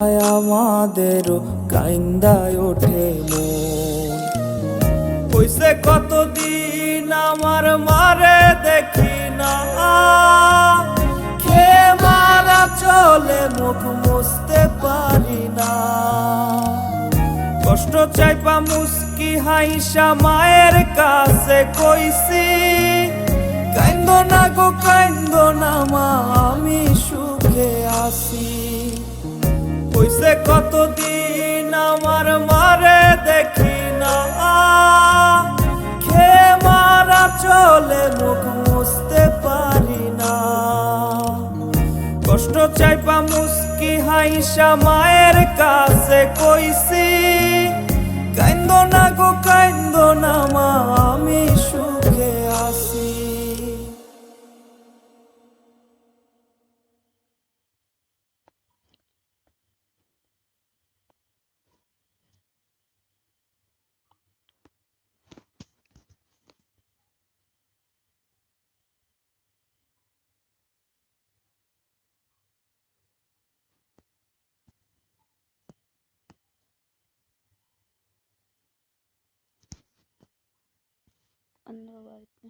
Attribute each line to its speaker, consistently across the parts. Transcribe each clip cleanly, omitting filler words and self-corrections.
Speaker 1: আমাদেরও কাইন্দায় ওঠে মন। হইছে কতদিন আমার মারে দেখি না, খেয়ে মারা চলে মুখ মুছতে পারি না। কষ্ট চাইপা মুস্কি হাইসা মায়ের কাছে কইছি, কাইন্দো না গো কাইন্দো না মা, আমি সুখে আছি। হইছে কতদিন আমার মারে দেখি না, খেয়ে মারা চলে মুখ মুছতে পারি না। কষ্ট চাইপা মুস্কি হাইসা মায়ের কাছে কইছি, কাইন্দো না গো কাইন্দো না মা, আমি সুখে আছি।
Speaker 2: বাড়িতে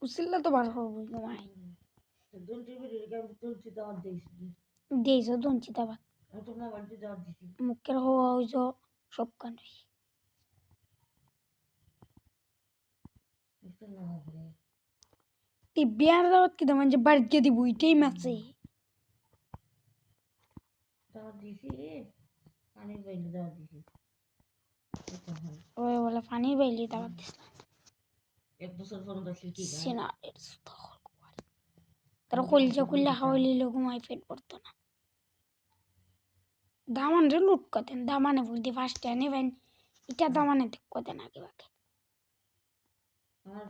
Speaker 2: উচিল্লা তো বার হবো তোমায় দিয়েছ দুনছি দাবার মুখের হওয়া হইছ সব কান্ড বিয়ার দাওয়াত কি তোমার যে বাড়িতে দিব এটাই মাছে ওই বলে পানি বাইলি দাওয়াত দিস না
Speaker 3: এক বছর ফোন করছিল কি
Speaker 2: সিনারের সুতহল কুয়ার তারা কলজা কুল্লা খাওয়াইলি ঘুমাই পেট পড়তো না দামান রে লুট করতেন দামানে বলতে ফার্স্টে নেবেন এটা দামানে দেখ করতেন আগে বাকে
Speaker 3: আমার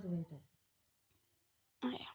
Speaker 3: তো